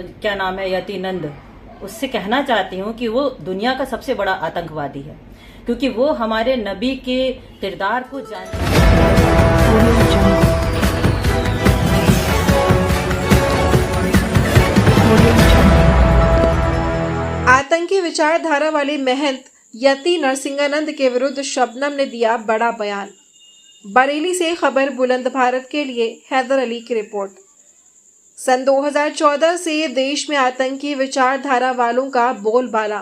क्या नाम है यतीनंद, उससे कहना चाहती हूँ कि वो दुनिया का सबसे बड़ा आतंकवादी है, क्योंकि वो हमारे नबी के किरदार को जानता है। आतंकी विचारधारा वाले महंत यति नरसिंहानंद के विरुद्ध शबनम ने दिया बड़ा बयान। बरेली से खबर बुलंद भारत के लिए हैदर अली की रिपोर्ट। सन 2014 से देश में आतंकी विचारधारा वालों का बोलबाला।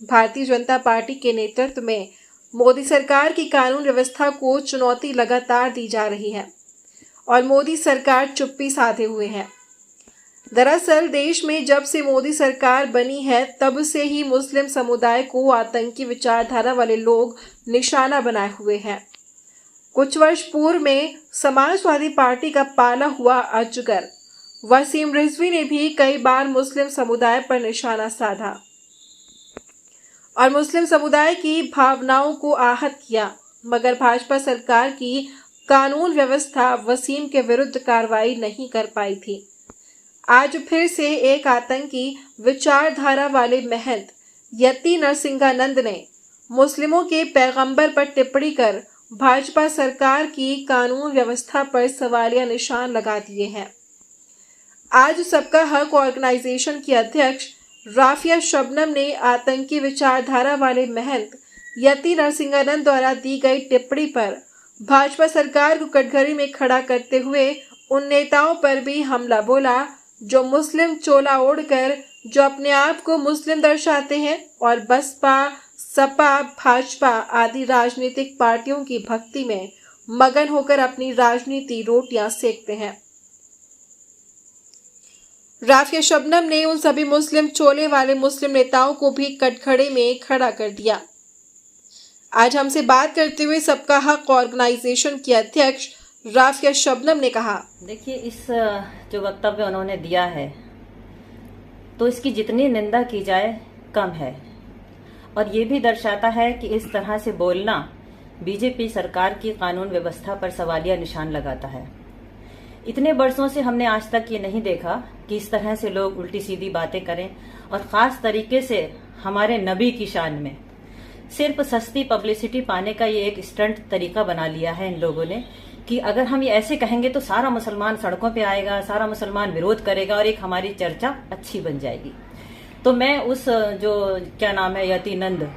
भारतीय जनता पार्टी के नेतृत्व में मोदी सरकार की कानून व्यवस्था को चुनौती लगातार दी जा रही है और मोदी सरकार चुप्पी साधे हुए है। दरअसल देश में जब से मोदी सरकार बनी है तब से ही मुस्लिम समुदाय को आतंकी विचारधारा वाले लोग निशाना बनाए हुए हैं। कुछ वर्ष पूर्व में समाजवादी पार्टी का पाला हुआ अजगर वसीम रिजवी ने भी कई बार मुस्लिम समुदाय पर निशाना साधा और मुस्लिम समुदाय की भावनाओं को आहत किया, मगर भाजपा सरकार की कानून व्यवस्था वसीम के विरुद्ध कार्रवाई नहीं कर पाई थी। आज फिर से एक आतंकी विचारधारा वाले महंत यति नरसिंहानंद ने मुस्लिमों के पैगंबर पर टिप्पणी कर भाजपा सरकार की कानून व्यवस्था पर सवालिया निशान लगा दिए हैं। आज सबका हक ऑर्गेनाइजेशन की अध्यक्ष राफिया शबनम ने आतंकी विचारधारा वाले महंत यति नरसिंहानंद द्वारा दी गई टिप्पणी पर भाजपा सरकार को कटघरे में खड़ा करते हुए उन नेताओं पर भी हमला बोला जो मुस्लिम चोला ओढ़कर जो अपने आप को मुस्लिम दर्शाते हैं और बसपा, सपा, भाजपा आदि राजनीतिक पार्टियों की भक्ति में मगन होकर अपनी राजनीति रोटियां सेकते हैं। राफिया शबनम ने उन सभी मुस्लिम चोले वाले मुस्लिम नेताओं को भी कटघरे में खड़ा कर दिया। आज हमसे बात करते हुए सबका हक ऑर्गेनाइजेशन की अध्यक्ष राफिया शबनम ने कहा, देखिए इस जो वक्तव्य उन्होंने दिया है तो इसकी जितनी निंदा की जाए कम है और ये भी दर्शाता है कि इस तरह से बोलना बीजेपी सरकार की कानून व्यवस्था पर सवालिया निशान लगाता है। इतने वर्षों से हमने आज तक ये नहीं देखा कि इस तरह से लोग उल्टी सीधी बातें करें और ख़ास तरीके से हमारे नबी की शान में। सिर्फ सस्ती पब्लिसिटी पाने का ये एक स्टंट तरीका बना लिया है इन लोगों ने कि अगर हम ये ऐसे कहेंगे तो सारा मुसलमान सड़कों पे आएगा, सारा मुसलमान विरोध करेगा और एक हमारी चर्चा अच्छी बन जाएगी। तो मैं उस जो क्या नाम है यतीनंद,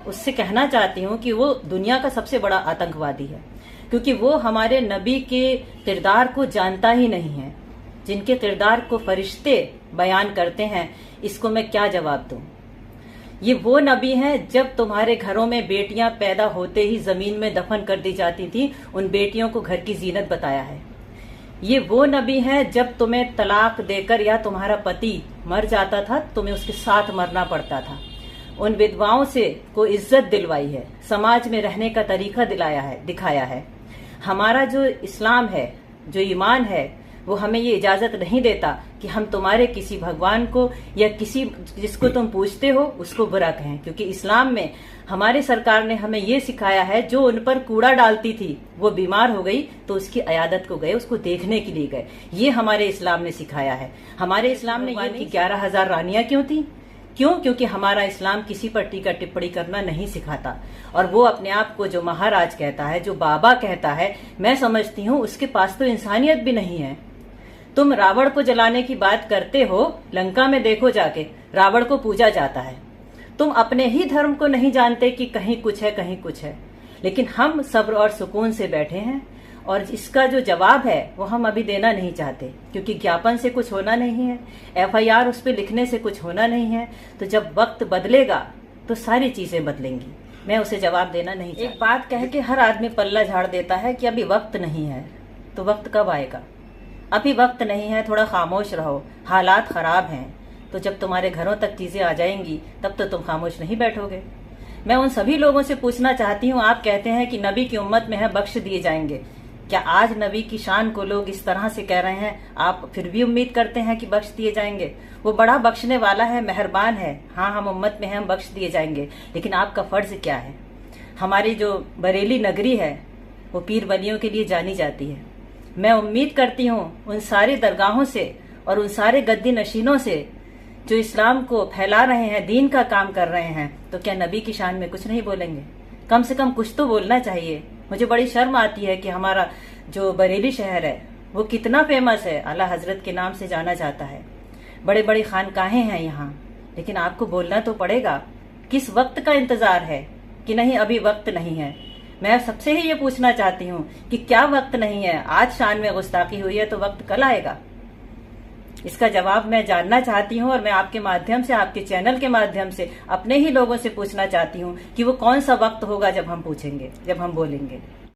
उससे कहना चाहती हूँ कि वो दुनिया का सबसे बड़ा आतंकवादी है, क्योंकि वो हमारे नबी के किरदार को जानता ही नहीं है। जिनके किरदार को फरिश्ते बयान करते हैं, इसको मैं क्या जवाब दूं। ये वो नबी हैं जब तुम्हारे घरों में बेटियां पैदा होते ही जमीन में दफन कर दी जाती थी, उन बेटियों को घर की जीनत बताया है। ये वो नबी हैं जब तुम्हें तलाक देकर या तुम्हारा पति मर जाता था तुम्हें उसके साथ मरना पड़ता था, उन विधवाओं से को इज्जत दिलवाई है, समाज में रहने का तरीका दिखाया है। हमारा जो इस्लाम है, जो ईमान है, वो हमें ये इजाजत नहीं देता कि हम तुम्हारे किसी भगवान को या किसी जिसको तुम पूजते हो उसको बुरा कहें, क्योंकि इस्लाम में हमारी सरकार ने हमें ये सिखाया है जो उन पर कूड़ा डालती थी वो बीमार हो गई तो उसकी अयादत को गए, उसको देखने के लिए गए। ये हमारे इस्लाम ने सिखाया है। हमारे इस्लाम ने ये कि 11,000 रानियां क्यों थी? क्यों? क्योंकि हमारा इस्लाम किसी पर टीका टिप्पणी करना नहीं सिखाता। और वो अपने आप को जो महाराज कहता है, जो बाबा कहता है, मैं समझती हूँ उसके पास तो इंसानियत भी नहीं है। तुम रावण को जलाने की बात करते हो, लंका में देखो जाके रावण को पूजा जाता है। तुम अपने ही धर्म को नहीं जानते कि कहीं कुछ है कहीं कुछ है। लेकिन हम सब्र और सुकून से बैठे हैं और इसका जो जवाब है वो हम अभी देना नहीं चाहते, क्योंकि ज्ञापन से कुछ होना नहीं है, FIR उस पर लिखने से कुछ होना नहीं है। तो जब वक्त बदलेगा तो सारी चीजें बदलेंगी। मैं उसे जवाब देना नहीं चाहती। एक बात कह के हर आदमी पल्ला झाड़ देता है कि अभी वक्त नहीं है। तो वक्त कब आएगा? अभी वक्त नहीं है, थोड़ा खामोश रहो। हालात खराब हैं तो जब तुम्हारे घरों तक चीजें आ जाएंगी तब तो तुम खामोश नहीं बैठोगे। मैं उन सभी लोगों से पूछना चाहती हूँ, आप कहते हैं कि नबी की उम्मत में है बख्श दिए जाएंगे, क्या आज नबी की शान को लोग इस तरह से कह रहे हैं, आप फिर भी उम्मीद करते हैं कि बख्श दिए जाएंगे? वो बड़ा बख्शने वाला है, मेहरबान है। हाँ, हम उम्मत में हैं, हम बख्श दिए जाएंगे, लेकिन आपका फर्ज क्या है? हमारी जो बरेली नगरी है वो पीर वलियों के लिए जानी जाती है। मैं उम्मीद करती हूँ उन सारी दरगाहों से और उन सारे गद्दी नशीनों से जो इस्लाम को फैला रहे हैं, दीन का काम कर रहे हैं, तो क्या नबी की शान में कुछ नहीं बोलेंगे? कम से कम कुछ तो बोलना चाहिए। मुझे बड़ी शर्म आती है कि हमारा जो बरेली शहर है वो कितना फेमस है, आला हजरत के नाम से जाना जाता है, बड़े बड़े खानकाहें हैं यहाँ, लेकिन आपको बोलना तो पड़ेगा। किस वक्त का इंतजार है कि नहीं अभी वक्त नहीं है? मैं सबसे ही ये पूछना चाहती हूँ कि क्या वक्त नहीं है? आज शान में गुस्ताखी हुई है तो वक्त कल आएगा? इसका जवाब मैं जानना चाहती हूँ और मैं आपके माध्यम से, आपके चैनल के माध्यम से अपने ही लोगों से पूछना चाहती हूँ कि वो कौन सा वक्त होगा जब हम पूछेंगे, जब हम बोलेंगे।